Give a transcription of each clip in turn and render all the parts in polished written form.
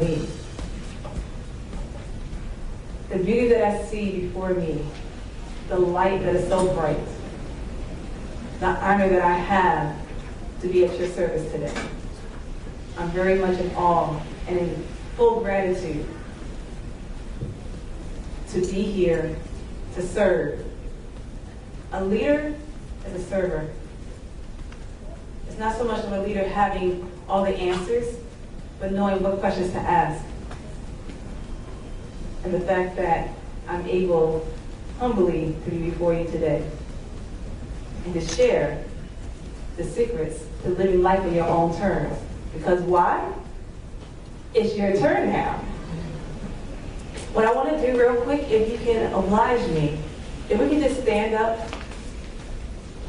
me. The beauty that I see before me, the light that is so bright, the honor that I have to be at your service today. I'm very much in awe and in full gratitude to be here to serve. A leader is a server. It's not so much of a leader having all the answers, but knowing what questions to ask. And the fact that I'm able humbly to be before you today and to share the secrets to living life on your own terms. Because why? It's your turn now. What I want to do real quick, if you can oblige me, if we can just stand up,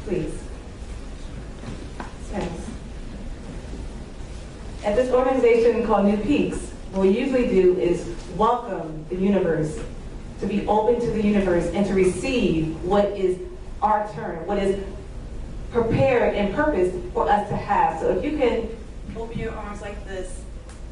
please. Thanks. At this organization called New Peaks, what we usually do is welcome the universe, to be open to the universe and to receive what is our turn, what is prepared and purposed for us to have. So if you can open your arms like this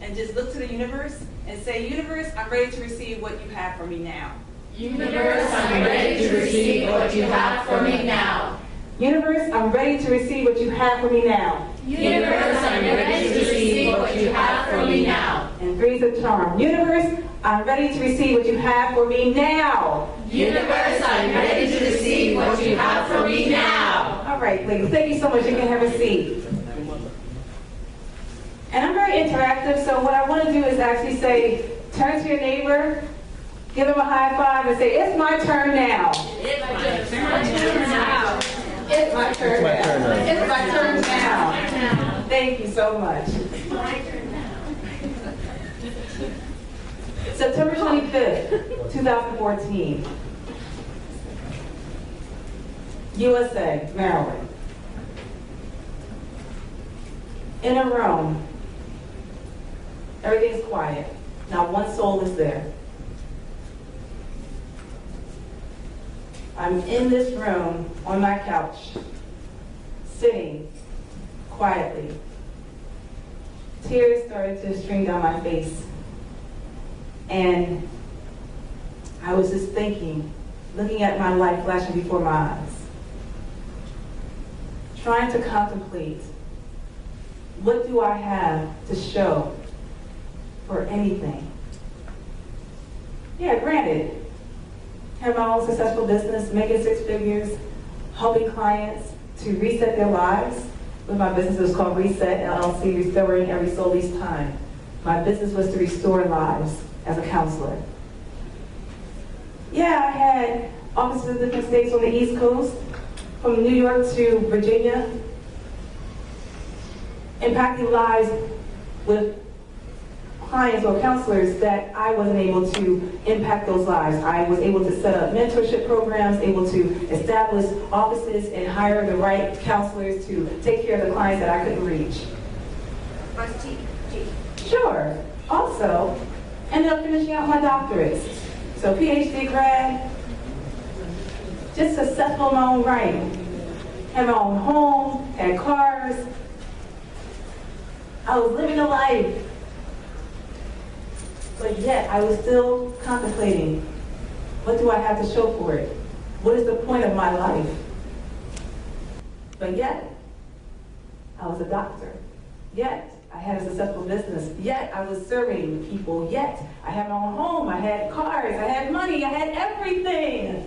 and just look to the universe and say, universe, I'm ready to receive what you have for me now. Universe, I'm ready to receive what you have for me now. Universe, I'm ready to receive what you have for me now. Universe, I'm ready to receive what you have for me now. And three's a charm. Universe, I'm ready to receive what you have for me now. Universe, I'm ready to receive what you have for me now. All right, ladies, thank you so much. You can have a seat. And I'm very interactive, so what I want to do is actually say, turn to your neighbor, give him a high five, and say, it's my turn now. It's my turn now. It's my turn now. It's my turn now. Thank you so much. It's my turn now. September 25th, 2014. USA, Maryland. In a room, everything's quiet. Not one soul is there. I'm in this room on my couch, sitting quietly. Tears started to stream down my face. And I was just thinking, looking at my life flashing before my eyes, trying to contemplate, what do I have to show for anything? Yeah, granted, have my own successful business, making six figures, helping clients to reset their lives. With my business, it was called Reset LLC, Restoring Every Soul Each Time. My business was to restore lives as a counselor. Yeah, I had offices in different states on the East Coast, from New York to Virginia, impacting lives with clients or counselors that I wasn't able to impact those lives. I was able to set up mentorship programs, able to establish offices and hire the right counselors to take care of the clients that I couldn't reach. Sure. Also, ended up finishing out my doctorates. So PhD grad, just successful in my own right. Had my own home, had cars. I was living a life. But yet, I was still contemplating, what do I have to show for it? What is the point of my life? But yet, I was a doctor. Yet, I had a successful business. Yet, I was serving people. Yet, I had my own home. I had cars. I had money. I had everything.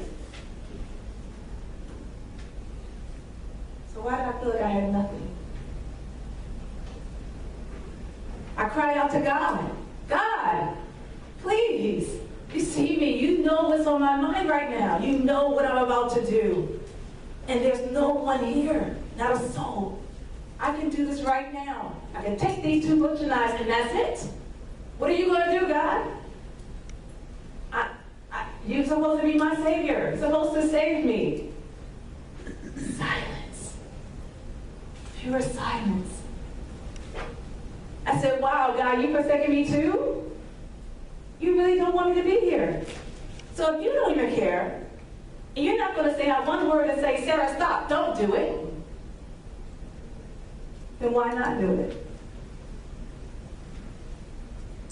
So why did I feel like I had nothing? I cried out to God. God, please, you see me. You know what's on my mind right now. You know what I'm about to do. And there's no one here, not a soul. I can do this right now. I can take these two butcher knives and that's it. What are you going to do, God? You're supposed to be my savior. You're supposed to save me. Silence. Pure silence. I said, wow, God, you forsaken me too? You really don't want me to be here. So if you don't even care, and you're not going to say out one word and say, Sarah, stop, don't do it, then why not do it?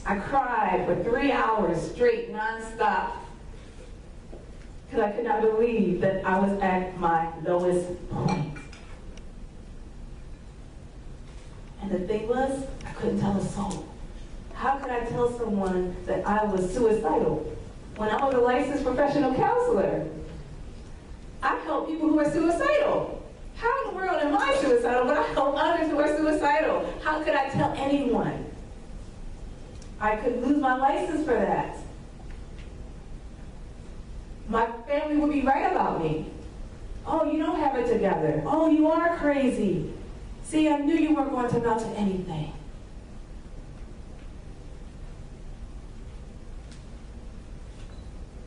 I cried for 3 hours straight, nonstop, because I could not believe that I was at my lowest point. And the thing was, I couldn't tell a soul. How could I tell someone that I was suicidal when I was a licensed professional counselor? I help people who are suicidal. How in the world am I suicidal when I help others who are suicidal? How could I tell anyone? I could lose my license for that. My family would be right about me. Oh, you don't have it together. Oh, you are crazy. See, I knew you weren't going to amount to anything.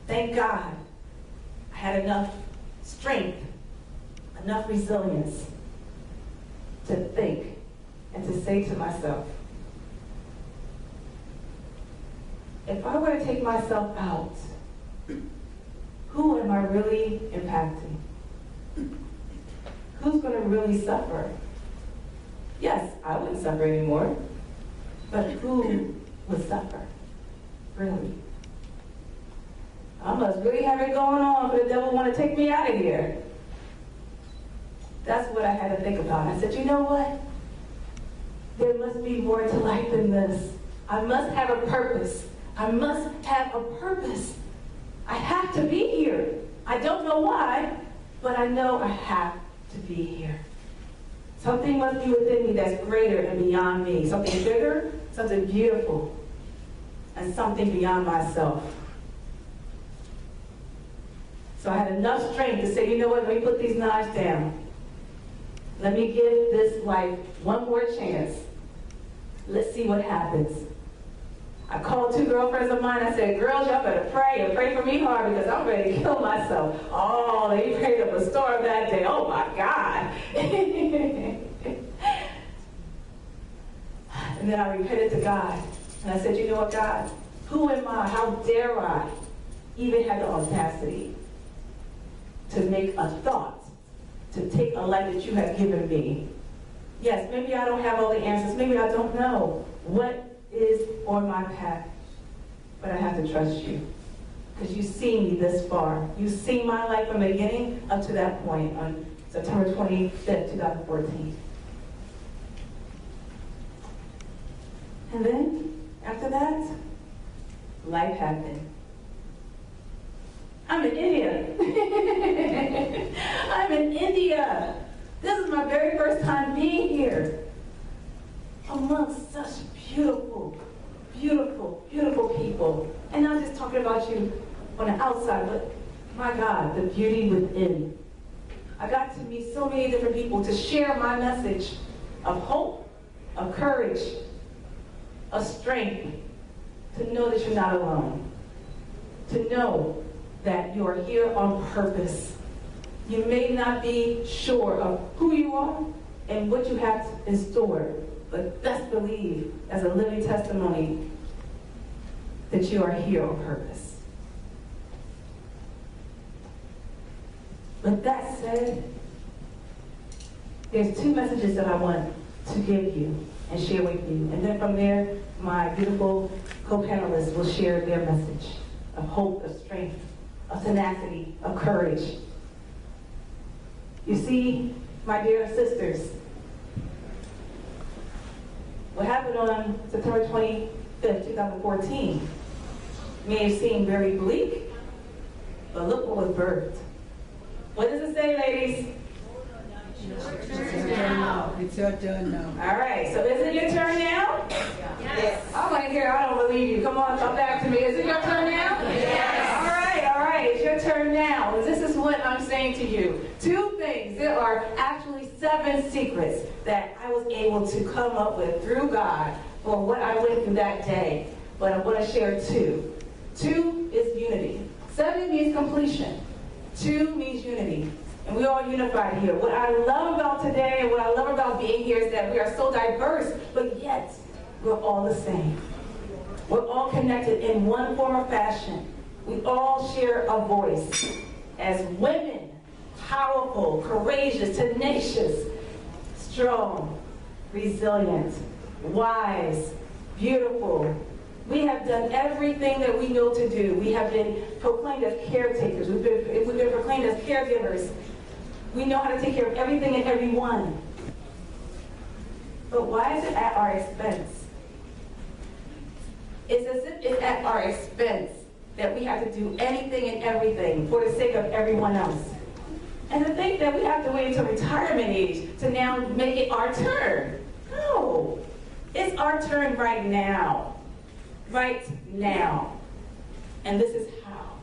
Thank God I had enough strength, enough resilience to think and to say to myself, if I were to take myself out, who am I really impacting? Who's going to really suffer? Yes, I wouldn't suffer anymore, but who would suffer? Really? I must really have it going on for the devil want to take me out of here. That's what I had to think about. I said, you know what? There must be more to life than this. I must have a purpose. I must have a purpose. I have to be here. I don't know why, but I know I have to be here. Something must be within me that's greater and beyond me. Something bigger, something beautiful, and something beyond myself. So I had enough strength to say, you know what, let me put these knives down. Let me give this life one more chance. Let's see what happens. I called 2 girlfriends of mine. I said, girls, y'all better pray and pray for me hard because I'm ready to kill myself. Oh, they prayed up a storm that day. Oh my God. And then I repented to God. And I said, you know what, God? Who am I? How dare I even have the audacity to make a thought, to take a life that you have given me? Yes, maybe I don't have all the answers. Maybe I don't know what is on my path, but I have to trust you because you see me this far. You see my life from the beginning up to that point on September 25th, 2014. And then after that, life happened. I'm in India. I'm in India. This is my very first time being here amongst such beautiful, beautiful, beautiful people. And not just talking about you on the outside, but my God, the beauty within. I got to meet so many different people to share my message of hope, of courage, of strength, to know that you're not alone, to know that you are here on purpose. You may not be sure of who you are and what you have in store, but best believe, as a living testimony, that you are here on purpose. With that said, there's 2 messages that I want to give you and share with you. And then from there, my beautiful co-panelists will share their message of hope, of strength, of tenacity, of courage. You see, my dear sisters, what happened on September 25th, 2014 may have seemed very bleak, but look what was birthed. What does it say, ladies? It's your turn now. It's your turn now. All right, so is it your turn now? Yes. I want to hear, I don't believe you. Come on, come back to me. Is it your turn now? Yes. All right, it's your turn now. This is what I'm saying to you. 2 things. There are actually 7 secrets that I was able to come up with through God for what I went through that day. But I want to share 2. 2 is unity. 7 means completion. 2 means unity. And we're all unified here. What I love about today and what I love about being here is that we are so diverse, but yet we're all the same. We're all connected in one form or fashion. We all share a voice as women, powerful, courageous, tenacious, strong, resilient, wise, beautiful, We have done everything that we know to do. We have been proclaimed as caretakers. We've been proclaimed as caregivers. We know how to take care of everything and everyone. But why is it at our expense? It's as if it's at our expense that we have to do anything and everything for the sake of everyone else. And to think that we have to wait until retirement age to now make it our turn. No, it's our turn right now. Right now. And this is how.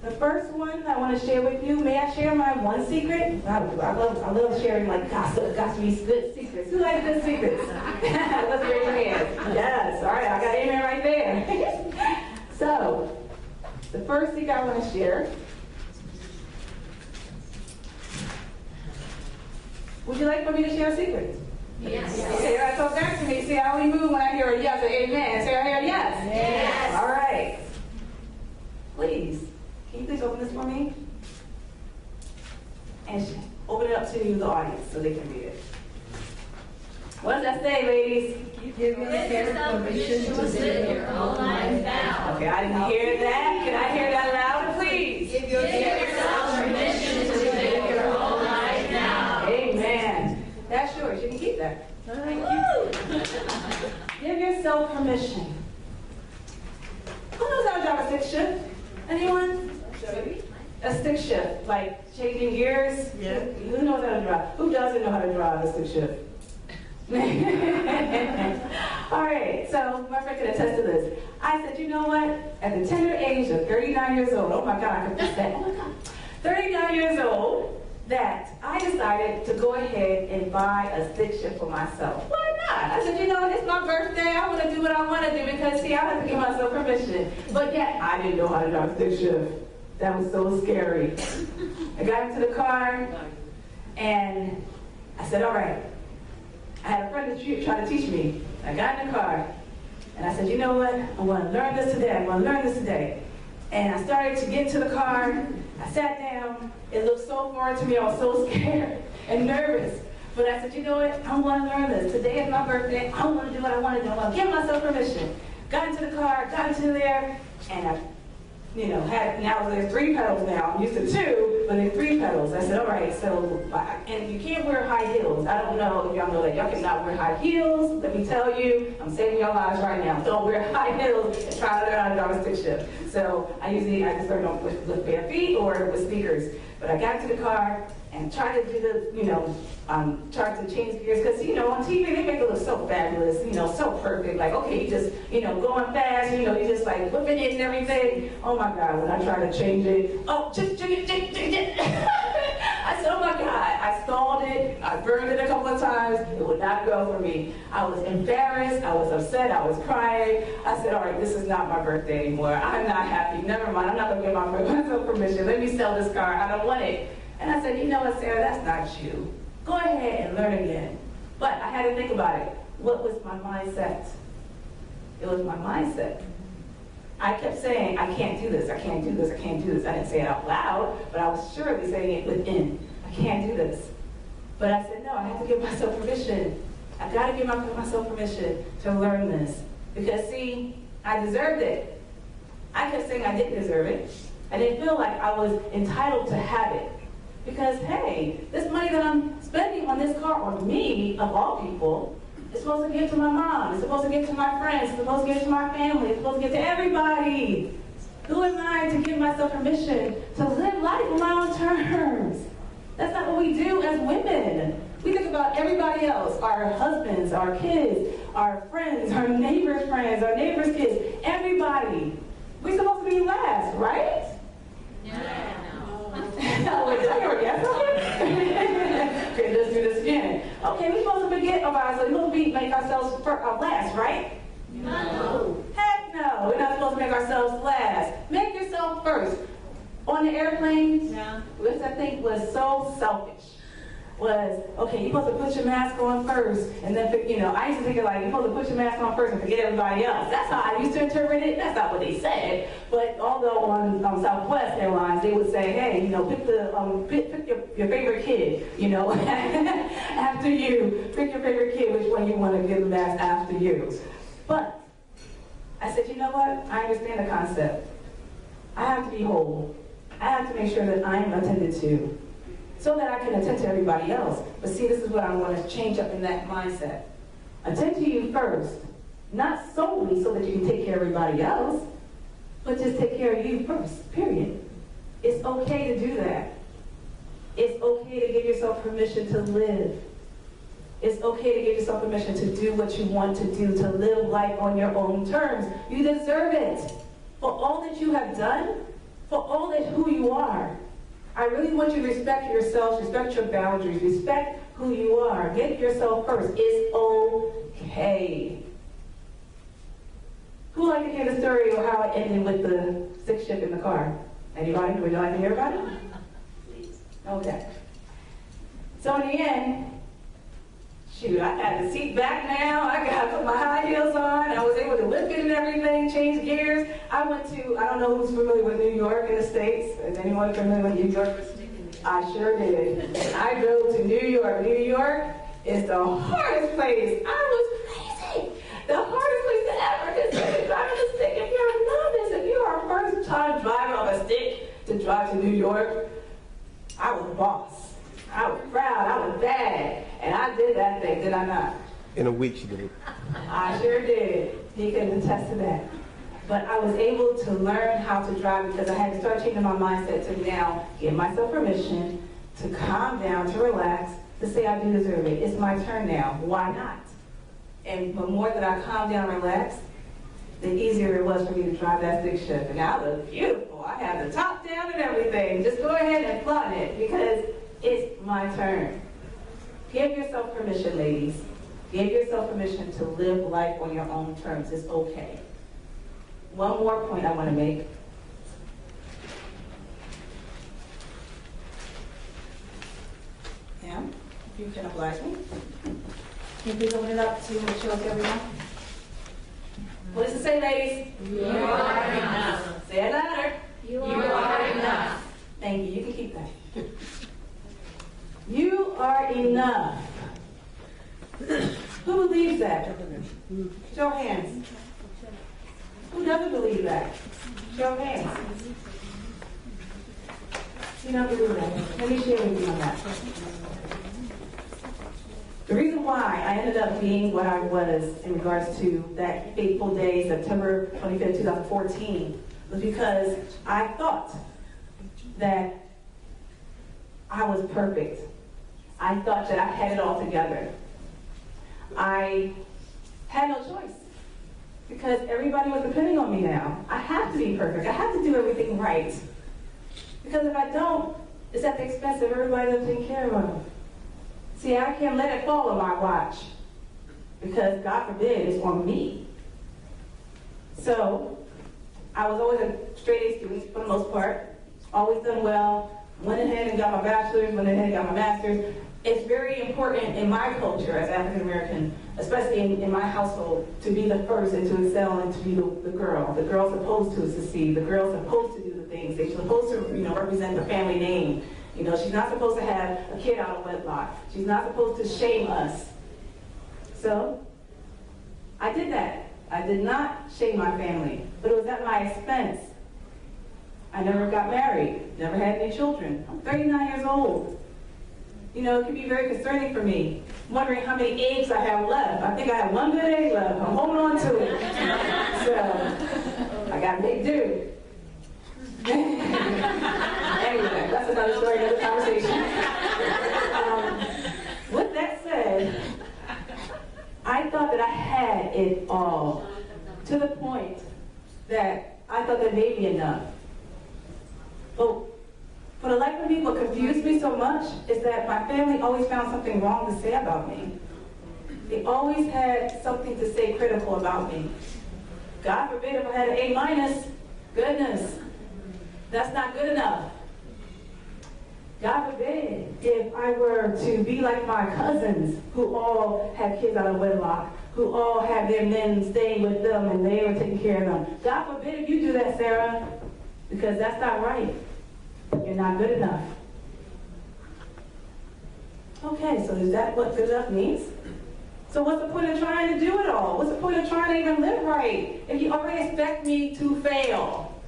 The first one I want to share with you, may I share my one secret? I love sharing like gossipy good secrets. Who likes good secrets? Let's raise your hand. Yes, all right, I got amen right there. So, the first secret I want to share. Would you like for me to share a secret? Yes. Okay, all right, so back to me. See, I only move when I hear a yes or amen. Say I hear a yes. Yes. All right. Please, can you please open this for me? And open it up to the audience so they can read it. What does that say, ladies? Give yourself permission to live your own life now. Okay, I didn't hear that. Can I hear that louder, please? Give yourself permission to live your own life now. Amen. That's yours. You can keep that. Thank you. Give yourself permission. Who knows how to drive a stick shift? Anyone? A stick shift, like changing gears? Yeah. Who knows how to drive? Who doesn't know how to drive a stick shift? All right, so my friend can attest to this. I said, you know what? At the tender age of 39 years old, oh my God, I confess that. Oh my God. 39 years old, that I decided to go ahead and buy a stick shift for myself. Why not? I said, you know, it's my birthday. I want to do what I want to do because, see, I have to give myself permission. But yet, I didn't know how to drive a stick shift. That was so scary. I got into the car, and I said, all right. I had a friend that tried to teach me. I got in the car, and I said, you know what? I'm going to learn this today. I'm going to learn this today. And I started to get into the car. I sat down. It looked so foreign to me. I was so scared and nervous. But I said, you know what? I'm going to learn this. Today is my birthday. I'm going to do what I want to do. I'm going to give myself permission. Got into the car, got into there, and I, now there's 3 pedals now. I'm used to 2, but there's 3 pedals. I said, all right, so, and you can't wear high heels. I don't know if y'all know that. Y'all cannot wear high heels. Let me tell you, I'm saving your lives right now. Don't wear high heels and try to learn how to drive a stick shift. So I just learned on with bare feet or with speakers. But I got into the car and tried to do the, tried to change gears. Because, on TV, they make it look so fabulous, so perfect. Like, okay, you just, going fast, you just like whipping it and everything. Oh my God, when I tried to change it, I said, oh my God, I stalled it, I burned it a couple of times, it would not go for me. I was embarrassed, I was upset, I was crying. I said, all right, this is not my birthday anymore. I'm not happy, never mind, I'm not gonna give myself permission. Let me sell this car, I don't want it. And I said, you know what, Sarah, that's not you. Go ahead and learn again. But I had to think about it. What was my mindset? It was my mindset. I kept saying, I can't do this, I can't do this, I can't do this. I didn't say it out loud, but I was surely saying it within. I can't do this. But I said, no, I have to give myself permission. I gotta give myself permission to learn this. Because see, I deserved it. I kept saying I didn't deserve it. I didn't feel like I was entitled to have it. Because hey, this money that I'm spending on this car, on me, of all people, it's supposed to give to my mom, it's supposed to give to my friends, it's supposed to give to my family, it's supposed to give to everybody. Who am I to give myself permission to live life on my own terms? That's not what we do as women. We think about everybody else, our husbands, our kids, our friends, our neighbors' friends, our neighbors' kids, everybody. We're supposed to be last, right? Yeah. Okay, let's do this again. Okay, we're supposed to forget about ourselves. We're supposed to make ourselves last, right? No. Heck no. We're not supposed to make ourselves last. Make yourself first. On the airplane, which I think was so selfish, was, okay, you're supposed to put your mask on first, and then, I used to think like, you're supposed to put your mask on first and forget everybody else. That's how I used to interpret it. That's not what they said. But although on Southwest Airlines, they would say, hey, pick your favorite kid, after you. Pick your favorite kid, which one you want to give the mask after you. But I said, you know what? I understand the concept. I have to be whole. I have to make sure that I'm attended to so that I can attend to everybody else. But see, this is what I want to change up in that mindset. Attend to you first, not solely so that you can take care of everybody else, but just take care of you first, period. It's okay to do that. It's okay to give yourself permission to live. It's okay to give yourself permission to do what you want to do, to live life on your own terms. You deserve it. For all that you have done, for all that who you are. I really want you to respect yourself, respect your boundaries, respect who you are. Get yourself first. It's okay. Who would like to hear the story of how it ended with the sick ship in the car? Anybody? Would you like to hear about it? Okay. So in the end, shoot, I had the seat back now. I got to put my high heels on. I was able to lift it and everything, change gears. I went to, I don't know who's familiar with New York in the States. Is anyone familiar with New York? I sure did. I drove to New York. New York is the hardest place. I was crazy. The hardest place to ever consider driving a stick. If you're a novice, if you are a first time driver of a stick to drive to New York, I was the boss. I was proud, I was bad, and I did that thing, did I not? In a week she did it. I sure did. He can attest to that. But I was able to learn how to drive because I had to start changing my mindset to now give myself permission to calm down, to relax, to say I do deserve it. It's my turn now. Why not? And the more that I calmed down and relaxed, the easier it was for me to drive that stick shift. And now it looks beautiful. I have the top down and everything. Just go ahead and flaunt it because it's my turn. Give yourself permission, ladies. Give yourself permission to live life on your own terms. It's okay. One more point I want to make. Yeah, if you can oblige me. Can you please open it up to show to everyone? What does it say, ladies? You are enough. Say it louder. You are enough. Thank you. You can keep that. You are enough. Who believes that? Show hands. Who doesn't believe that? Show hands. You don't believe that. Let me share with you on that. The reason why I ended up being what I was in regards to that fateful day, September 25th, 2014, was because I thought that I was perfect. I thought that I had it all together. I had no choice because everybody was depending on me now. I have to be perfect. I have to do everything right. Because if I don't, it's at the expense of everybody that's taking care of. See, I can't let it fall on my watch because God forbid it's on me. So I was always a straight A student for the most part, always done well, went ahead and got my bachelor's, went ahead and got my master's. It's very important in my culture as African American, especially in my household, to be the first and to excel and to be the girl. The girl's supposed to succeed. The girl's supposed to do the things. They're supposed to, represent the family name. She's not supposed to have a kid out of wedlock. She's not supposed to shame us. So I did that. I did not shame my family, but it was at my expense. I never got married, never had any children. I'm 39 years old. It can be very concerning for me, wondering how many eggs I have left. I think I have one good egg left. I'm holding on to it. So I got to make do. Anyway, that's another story, another conversation. With that said, I thought that I had it all to the point that I thought that may be enough. But for the life of me, what confused me so much is that my family always found something wrong to say about me. They always had something to say critical about me. God forbid if I had an A-, goodness, that's not good enough. God forbid if I were to be like my cousins who all had kids out of wedlock, who all had their men staying with them and they were taking care of them. God forbid if you do that, Sarah, because that's not right. You're not good enough. Okay, so is that what good enough means? So what's the point of trying to do it all? What's the point of trying to even live right if you already expect me to fail?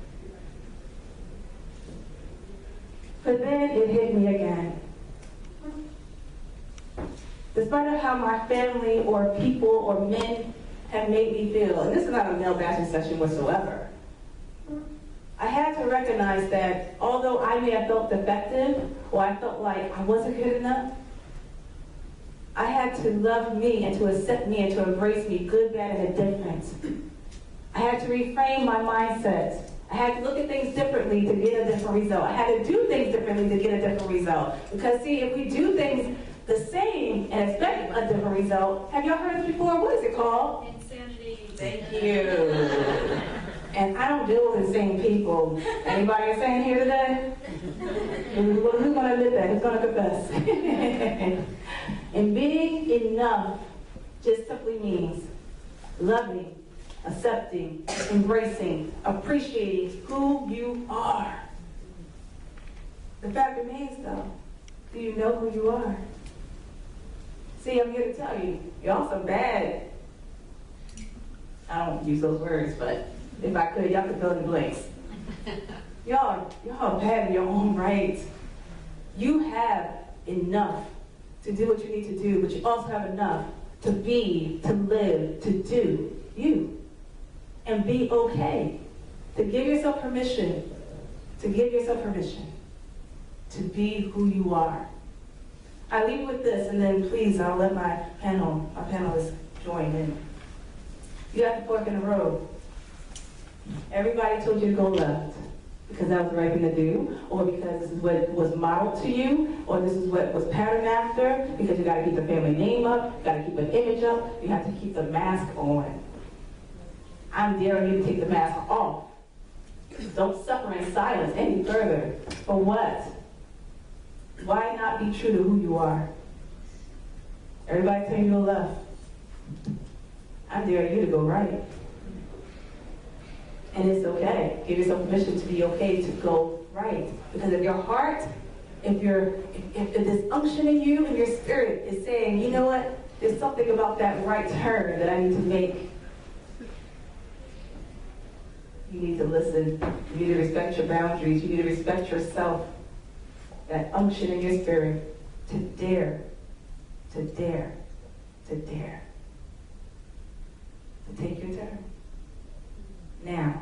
But then it hit me again. Despite of how my family or people or men have made me feel, and this is not a male bashing session whatsoever, I had to recognize that although I may have felt defective or I felt like I wasn't good enough, I had to love me and to accept me and to embrace me, good, bad, and indifferent. I had to reframe my mindset. I had to look at things differently to get a different result. I had to do things differently to get a different result. Because see, if we do things the same and expect a different result, have y'all heard this before? What is it called? Insanity. Thank you. And I don't deal with insane people. Anybody insane here today? Who's going to admit that? Who's going to confess? And being enough just simply means loving, accepting, embracing, appreciating who you are. The fact remains though, do you know who you are? See, I'm here to tell you, y'all some bad. I don't use those words, but if I could, y'all could fill in the blanks. Y'all bad in your own right. You have enough to do what you need to do, but you also have enough to be, to live, to do you. And be okay. To give yourself permission, to be who you are. I leave with this, and then please, I'll let my panelists join in. You have to fork in the road. Everybody told you to go left because that was the right thing to do, or because this is what was modeled to you, or this is what was patterned after, because you got to keep the family name up, you got to keep an image up, you have to keep the mask on. I'm daring you to take the mask off. Don't suffer in silence any further. For what? Why not be true to who you are? Everybody tell you to go left. I dare you to go right. And it's okay. Give yourself permission to be okay to go right. Because if your heart, if this unction in you and your spirit is saying, you know what, there's something about that right turn that I need to make. You need to listen. You need to respect your boundaries. You need to respect yourself. That unction in your spirit to dare, to take your turn. Now.